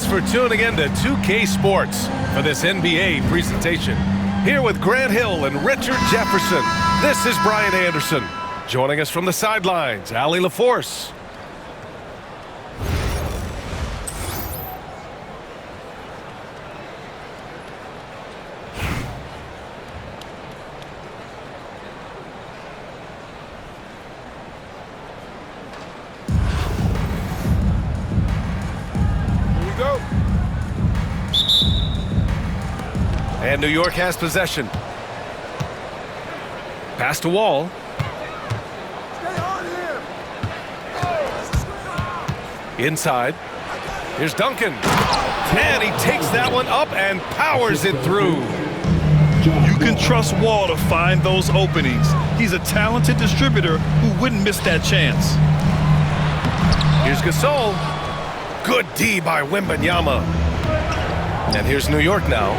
for tuning in to 2K Sports for this NBA presentation. Here with Grant Hill and Richard Jefferson, this is Brian Anderson. Joining us from the sidelines, Allie LaForce. And New York has possession. Pass to Wall. Inside. Here's Duncan. And he takes that one up and powers it through. You can trust Wall to find those openings. He's a talented distributor who wouldn't miss that chance. Here's Gasol. Good D by Wembanyama. And here's New York now.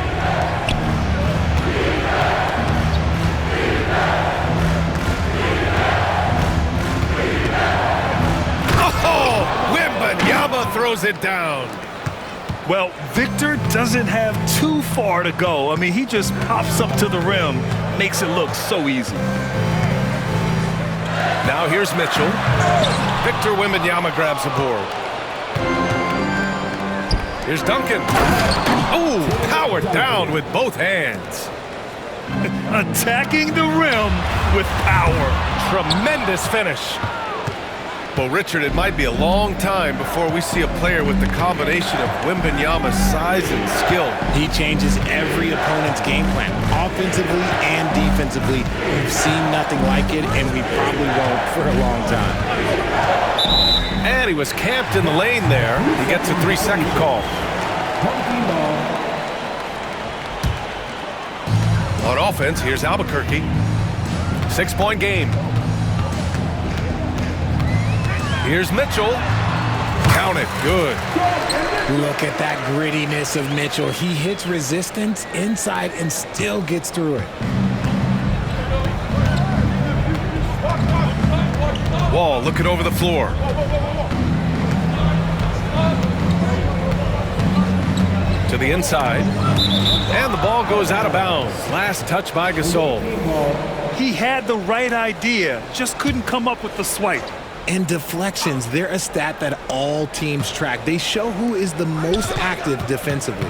Oh, Wembanyama throws it down. Well, Victor doesn't have too far to go. I mean, he just pops up to the rim, makes it look so easy. Now here's Mitchell. Victor Wembanyama grabs the board. Here's Duncan. Oh, powered down with both hands. Attacking the rim with power. Tremendous finish. Well, Richard, it might be a long time before we see a player with the combination of Wembanyama's size and skill. He changes every opponent's game plan, offensively and defensively. We've seen nothing like it, and we probably won't for a long time. And he was camped in the lane there. He gets a 3-second call. On offense, here's Albuquerque. 6-point game. Here's Mitchell. Count it. Good. Look at that grittiness of Mitchell. He hits resistance inside and still gets through it. Wall looking over the floor. To the inside. And the ball goes out of bounds. Last touch by Gasol. He had the right idea, just couldn't come up with the swipe. And deflections, they're a stat that all teams track. They show who is the most active defensively.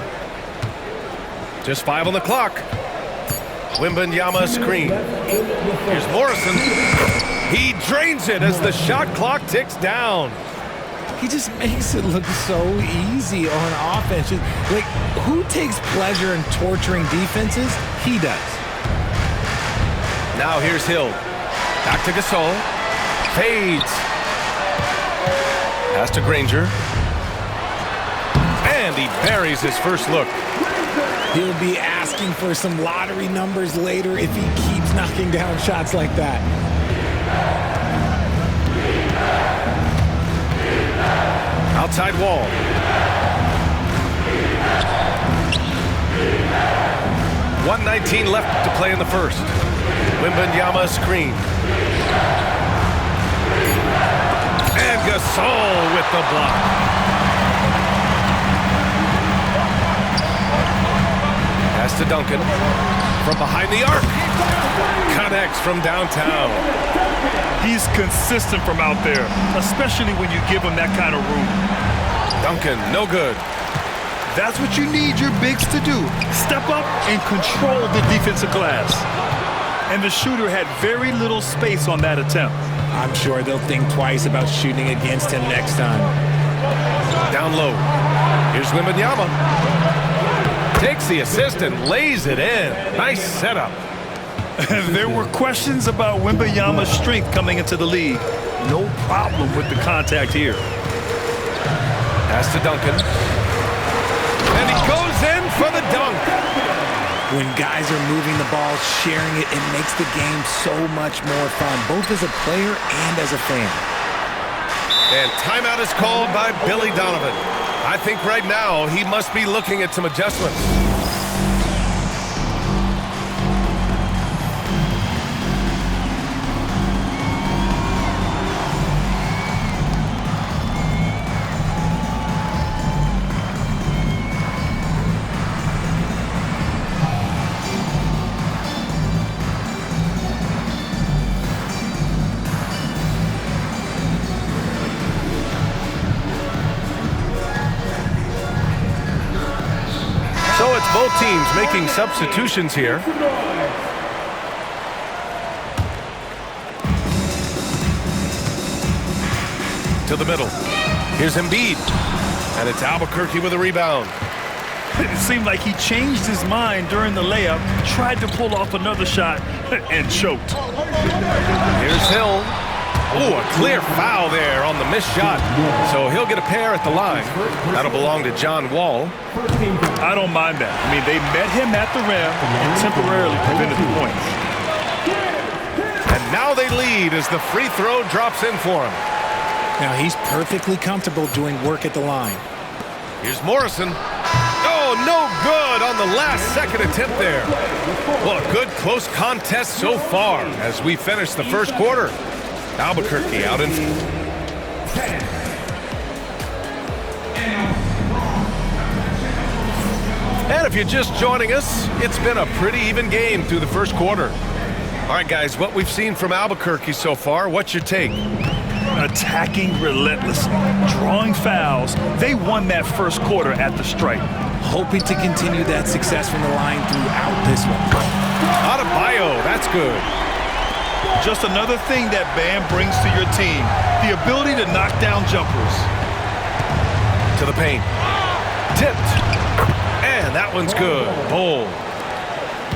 Just 5 on the clock. Wembanyama screen. Here's Morrison. He drains it as the shot clock ticks down. He just makes it look so easy on offense. Like, who takes pleasure in torturing defenses? He does. Now here's Hill. Back to Gasol. Fades. Pass to Granger. And he buries his first look. He'll be asking for some lottery numbers later if he keeps knocking down shots like that. Outside Wall. .119 left to play in the first. Wembanyama screen. And Gasol with the block. Pass to Duncan. From behind the arc. Connects from downtown. He's consistent from out there, especially when you give him that kind of room. Duncan, no good. That's what you need your bigs to do. Step up and control the defensive glass. And the shooter had very little space on that attempt. I'm sure they'll think twice about shooting against him next time. Down low. Here's Wembanyama. Takes the assist and lays it in. Nice setup. There were questions about Wembanyama's strength coming into the league. No problem with the contact here. Pass to Duncan. And he goes in for the dunk. When guys are moving the ball, sharing it, it makes the game so much more fun, both as a player and as a fan. And timeout is called by Billy Donovan. I think right now he must be looking at some adjustments. Both teams making substitutions here. To the middle. Here's Embiid. And it's Albuquerque with a rebound. It seemed like he changed his mind during the layup, tried to pull off another shot, and choked. Here's Hill. Oh, a clear foul there on the missed shot. So he'll get a pair at the line. That'll belong to John Wall. I don't mind that. I mean, they met him at the rim and temporarily prevented the points. And now they lead as the free throw drops in for him. Now he's perfectly comfortable doing work at the line. Here's Morrison. Oh, no good on the last second attempt there. Well, a good close contest so far as we finish the first quarter. Albuquerque out in. And if you're just joining us, it's been a pretty even game through the first quarter. All right, guys, what we've seen from Albuquerque so far, what's your take? Attacking relentlessly, drawing fouls. They won that first quarter at the stripe. Hoping to continue that success from the line throughout this one. Adebayo, that's good. Just another thing that Bam brings to your team, the ability to knock down jumpers. To the paint. Tipped. And that one's good. Bowl.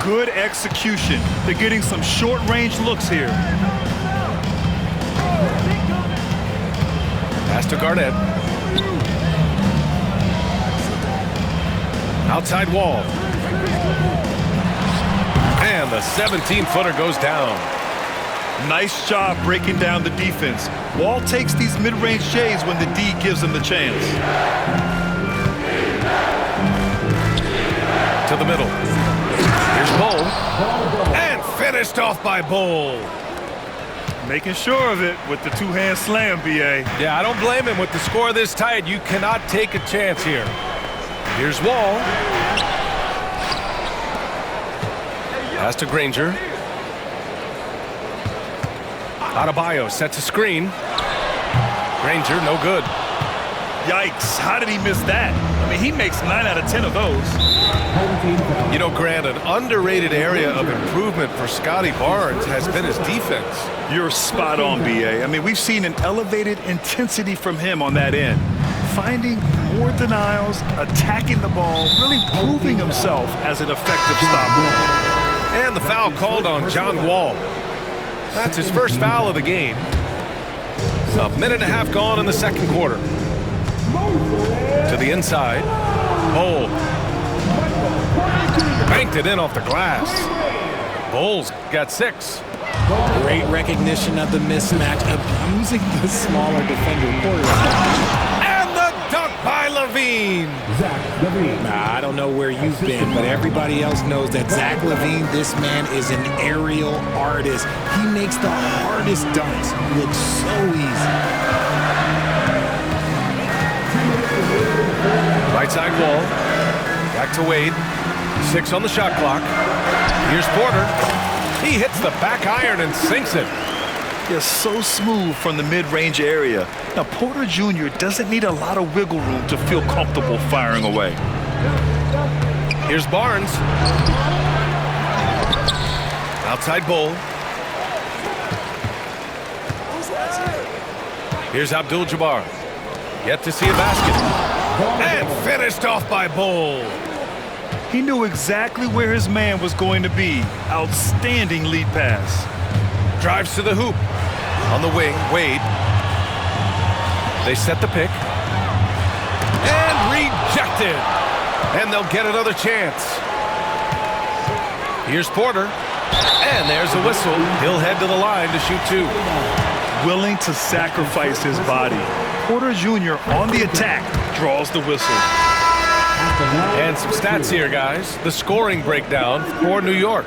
Good execution. They're getting some short-range looks here. Pass to Garnett. Outside Wall. And the 17-footer goes down. Nice job breaking down the defense. Wall takes these mid-range J's when the D gives him the chance. To the middle. Here's Bull. And finished off by Bull. Making sure of it with the two-hand slam, B.A. Yeah, I don't blame him with the score this tight. You cannot take a chance here. Here's Wall. Pass to Granger. Adebayo sets a screen. Granger, no good. Yikes, how did he miss that? I mean, he makes 9 out of 10 of those. You know, Grant, an underrated area of improvement for Scotty Barnes has been his defense. You're spot on, B.A. I mean, we've seen an elevated intensity from him on that end. Finding more denials, attacking the ball, really proving himself as an effective stopper. And the foul called on John Wall. That's his first foul of the game. A minute and a half gone in the second quarter. To the inside. Bull. Banked it in off the glass. Bull's got 6. Great recognition of the mismatch, abusing the smaller defender. And the dunk by LaVine. I don't know where you've been, but everybody else knows that Zach LaVine, this man is an aerial artist. He makes the hardest dunks look so easy. Right side Wall. Back to Wade. 6 on the shot clock. Here's Porter. He hits the back iron and sinks it. They're so smooth from the mid-range area. Now, Porter Jr. doesn't need a lot of wiggle room to feel comfortable firing away. Here's Barnes. Outside Bull. Here's Abdul-Jabbar. Yet to see a basket. And finished off by Bull. He knew exactly where his man was going to be. Outstanding lead pass. Drives to the hoop. On the wing, Wade. They set the pick. And rejected. And they'll get another chance. Here's Porter. And there's a whistle. He'll head to the line to shoot 2. Willing to sacrifice his body. Porter Jr. on the attack draws the whistle. And some stats here, guys. The scoring breakdown for New York.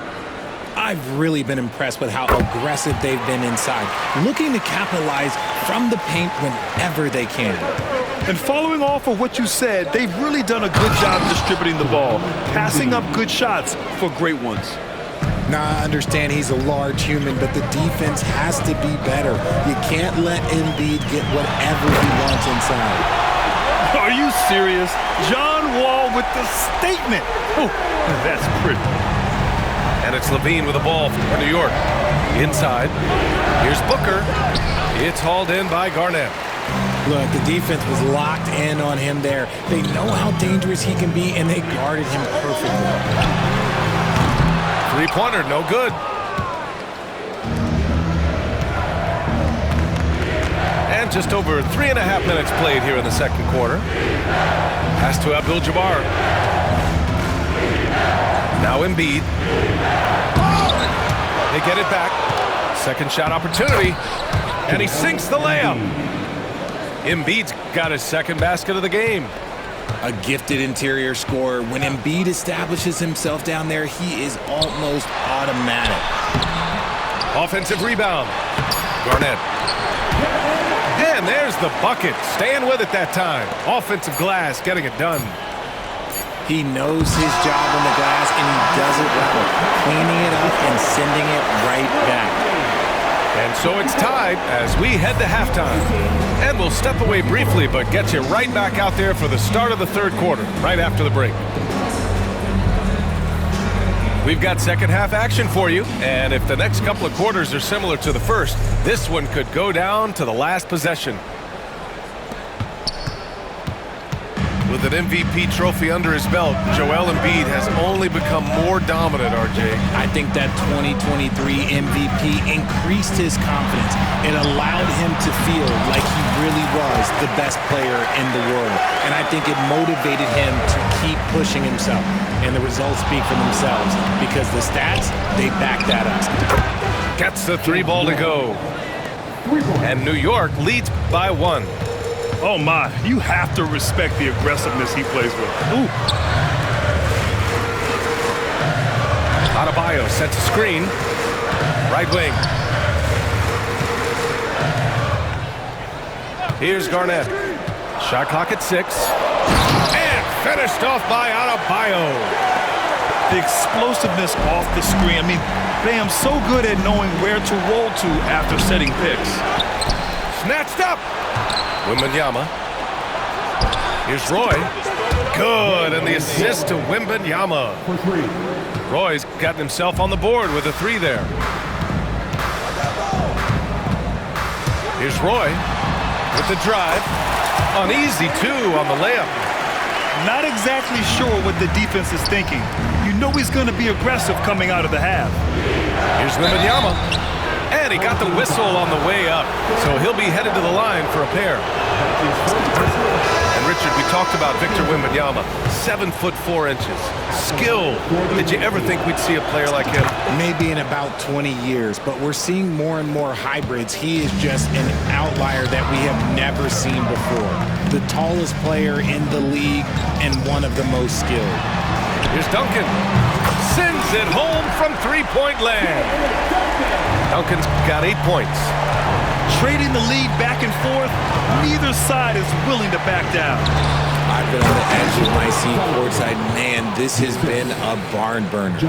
I've really been impressed with how aggressive they've been inside, looking to capitalize from the paint whenever they can. And following off of what you said, they've really done a good job distributing the ball, passing up good shots for great ones. Now, I understand he's a large human, but the defense has to be better. You can't let Embiid get whatever he wants inside. Are you serious? John Wall with the statement. Oh, that's pretty. And it's Levine with the ball for New York. Inside. Here's Booker. It's hauled in by Garnett. Look, the defense was locked in on him there. They know how dangerous he can be, and they guarded him perfectly. Three-pointer, no good. And just over 3.5 minutes played here in the second quarter. Pass to Abdul-Jabbar. Now Embiid. They get it back. Second shot opportunity. And he sinks the layup. Embiid's got his second basket of the game. A gifted interior scorer. When Embiid establishes himself down there, he is almost automatic. Offensive rebound. Garnett. And there's the bucket. Staying with it that time. Offensive glass, getting it done. He knows his job on the glass, and he does it well. Cleaning it up and sending it right back. And so it's tied as we head to halftime. And we'll step away briefly, but get you right back out there for the start of the third quarter, right after the break. We've got second half action for you, and if the next couple of quarters are similar to the first, this one could go down to the last possession. With an MVP trophy under his belt, Joel Embiid has only become more dominant, RJ. I think that 2023 MVP increased his confidence. It allowed him to feel like he really was the best player in the world. And I think it motivated him to keep pushing himself. And the results speak for themselves because the stats, they back that up. Gets the three ball to go. And New York leads by 1. Oh, my. You have to respect the aggressiveness he plays with. Ooh. Adebayo sets a screen. Right wing. Here's Garnett. Shot clock at 6. And finished off by Adebayo. The explosiveness off the screen. I mean, Bam, so good at knowing where to roll to after setting picks. Snatched up. Wembanyama. Here's Roy. Good, and the assist to Wembanyama. Roy's gotten himself on the board with a 3 there. Here's Roy with the drive. An easy 2 on the layup. Not exactly sure what the defense is thinking. You know he's going to be aggressive coming out of the half. Here's Wembanyama. And he got the whistle on the way up, so he'll be headed to the line for a pair. And Richard, we talked about Victor Wembanyama, 7'4". Skill. Did you ever think we'd see a player like him? Maybe in about 20 years, but we're seeing more and more hybrids. He is just an outlier that we have never seen before. The tallest player in the league and one of the most skilled. Here's Duncan. Sends it home from three-point land. Duncan's got 8 points. Trading the lead back and forth, neither side is willing to back down. I've been on the edge of my seat courtside. Man, this has been a barn burner.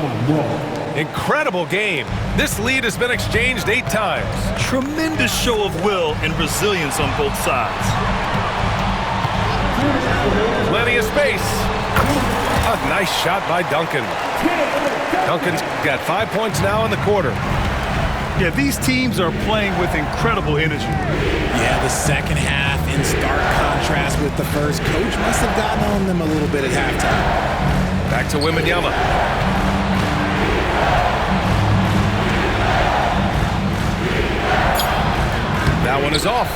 Incredible game. This lead has been exchanged 8 times. Tremendous show of will and resilience on both sides. Plenty of space. A nice shot by Duncan. Duncan's got 5 points now in the quarter. Yeah, these teams are playing with incredible energy. Yeah, the second half in stark contrast with the first. Coach must have gotten on them a little bit at halftime. Back to Wembanyama. That one is off.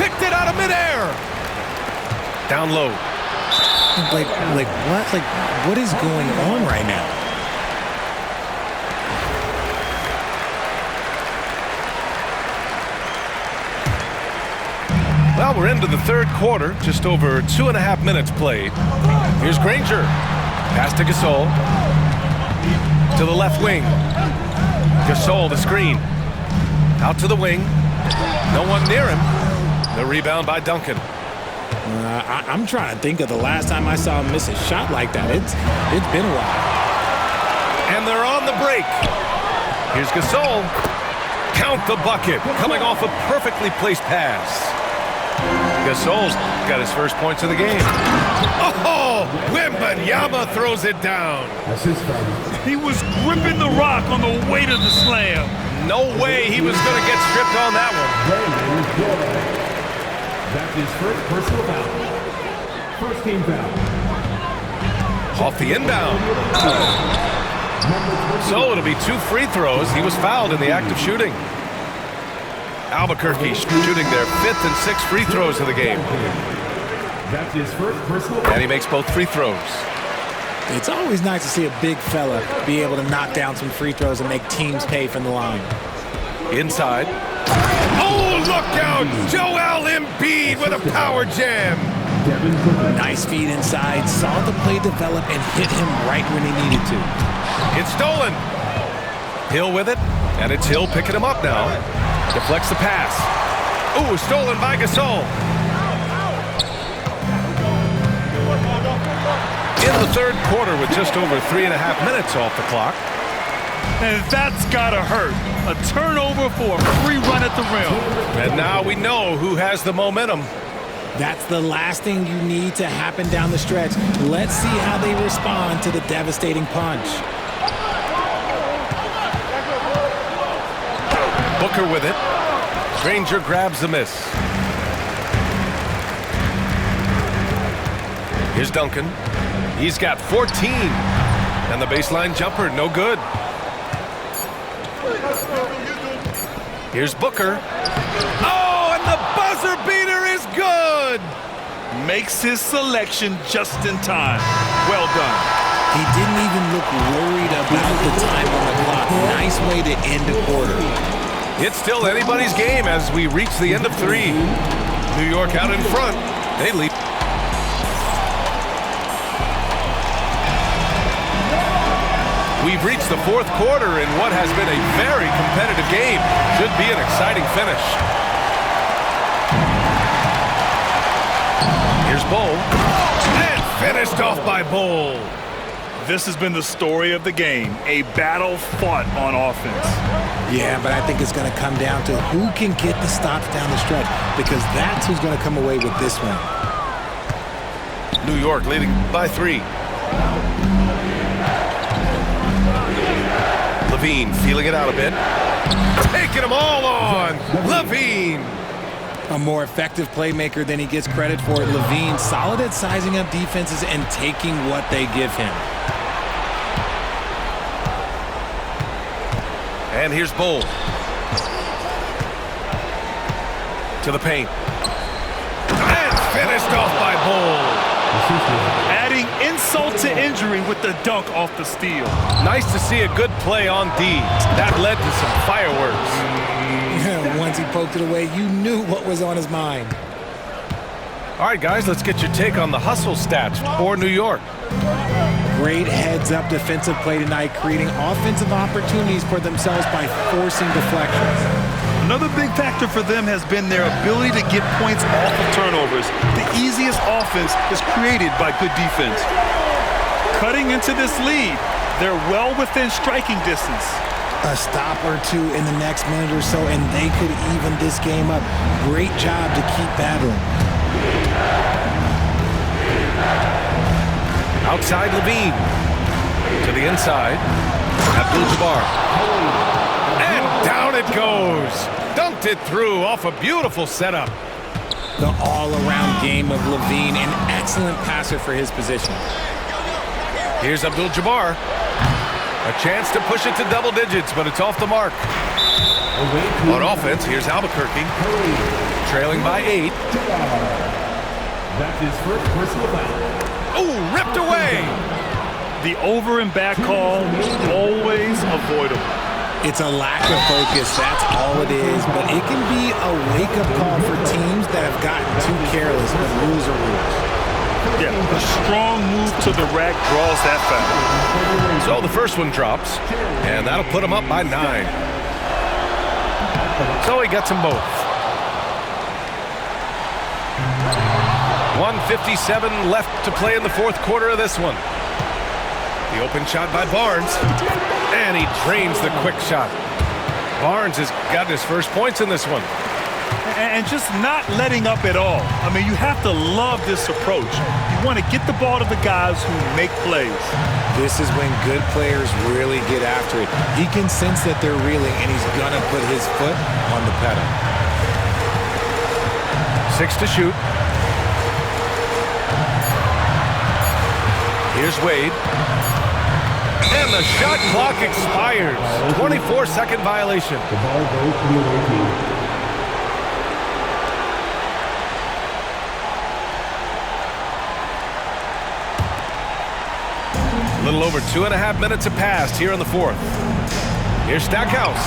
Picked it out of midair. Down low. Like what? Like, what is going on right now? Well, we're into the third quarter, just over 2.5 minutes played. Here's Granger. Pass to Gasol. To the left wing. Gasol, the screen. Out to the wing. No one near him. The rebound by Duncan. I'm trying to think of the last time I saw him miss a shot like that. It's been a while. And they're on the break. Here's Gasol. Count the bucket. Coming off a perfectly placed pass. Gasol's got his first points of the game. Oh, Wembanyama throws it down. He was gripping the rock on the way to the slam. No way he was going to get stripped on that one. That's his first personal foul. First team foul. Off the inbound. So it'll be 2 free throws. He was fouled in the act of shooting. Albuquerque shooting their 5th and 6th free throws of the game. That's his first personal foul. And he makes both free throws. It's always nice to see a big fella be able to knock down some free throws and make teams pay from the line. Inside. Oh, look out! Joel Embiid with a power jam. Nice feed inside, saw the play develop and hit him right when he needed to. It's stolen. Hill with it, and it's Hill picking him up now. Deflects the pass. Ooh, stolen by Gasol. In the third quarter with just over 3.5 minutes off the clock. And that's gotta hurt. A turnover for a free run at the rim. And now we know who has the momentum. That's the last thing you need to happen down the stretch. Let's see how they respond to the devastating punch. Booker with it. Granger grabs the miss. Here's Duncan. He's got 14. And the baseline jumper, no good. Here's Booker. Oh, and the buzzer beater is good! Makes his selection just in time. Well done. He didn't even look worried about the time on the clock. Nice way to end a quarter. It's still anybody's game as we reach the end of 3. New York out in front. They lead. We've reached the 4th quarter in what has been a very competitive game. Should be an exciting finish. Here's Bull. And finished off by Bull. This has been the story of the game. A battle fought on offense. Yeah, but I think it's going to come down to who can get the stops down the stretch, because that's who's going to come away with this one. New York leading by 3. Levine feeling it out a bit. Taking them all on. Levine. A more effective playmaker than he gets credit for. Levine solid at sizing up defenses and taking what they give him. And here's Bull. To the paint. And finished off by Bull. Adding insult to injury with the dunk off the steal. Nice to see a good play on D. That led to some fireworks. Once he poked it away, you knew what was on his mind. All right, guys, let's get your take on the hustle stats for New York. Great heads-up defensive play tonight, creating offensive opportunities for themselves by forcing deflections. Another big factor for them has been their ability to get points off of turnovers. The easiest offense is created by good defense. Cutting into this lead, they're well within striking distance. A stop or two in the next minute or so, and they could even this game up. Great job to keep battling. Outside Levine. To the inside. Abdul-Jabbar. And down it goes. Dunked it through off a beautiful setup. The all-around game of Levine, an excellent passer for his position. Here's Abdul-Jabbar. A chance to push it to double digits, but it's off the mark. On offense, here's Albuquerque. Trailing by 8. That's his first personal foul. Ooh, ripped away. The over and back call, always avoidable. It's a lack of focus, that's all it is. But it can be a wake-up call for teams that have gotten too careless, but rules are rules. Yeah, a strong move to the rack draws that foul. So the first one drops, and that'll put him up by 9. So he gets them both. 1:57 left to play in the 4th quarter of this one. The open shot by Barnes, and he drains the quick shot. Barnes has gotten his first points in this one. And just not letting up at all. I mean, you have to love this approach. You want to get the ball to the guys who make plays. This is when good players really get after it. He can sense that they're reeling, and he's going to put his foot on the pedal. 6 to shoot. Here's Wade. And the shot clock expires. 24-second violation. The ball goes to the away team. A little over 2.5 minutes have passed here in the fourth. Here's Stackhouse.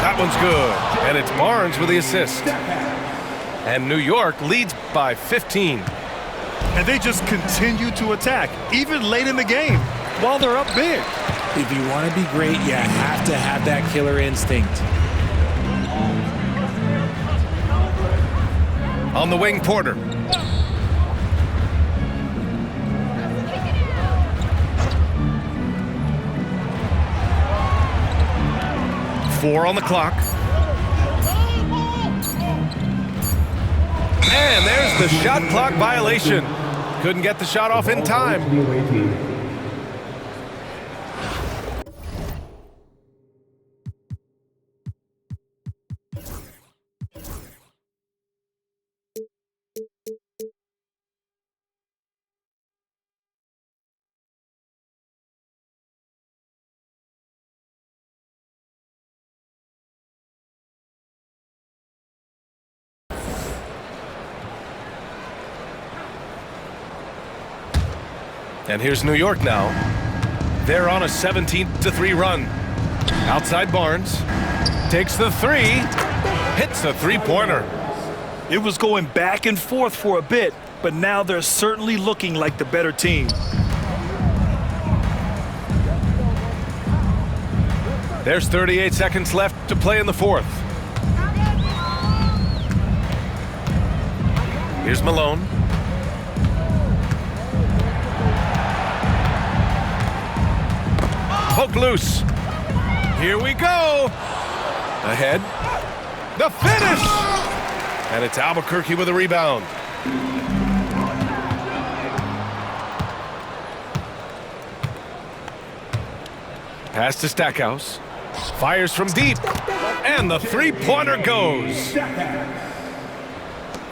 That one's good. And it's Barnes with the assist. And New York leads by 15. And they just continue to attack, even late in the game, while they're up big. If you want to be great, you have to have that killer instinct. On the wing, Porter. Four on the clock. And there's the shot clock violation. Couldn't get the shot off in time. The away team. And here's New York now. They're on a 17-3 run. Outside Barnes. Takes the three. Hits the three-pointer. It was going back and forth for a bit, but now they're certainly looking like the better team. There's 38 seconds left to play in the fourth. Here's Malone. Poke loose. Here we go. Ahead. The finish! And it's Albuquerque with a rebound. Pass to Stackhouse. Fires from deep. And the three-pointer goes.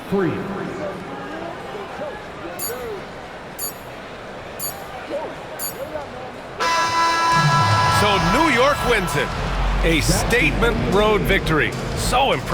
Three. So New York wins it. A statement road victory. So impressive.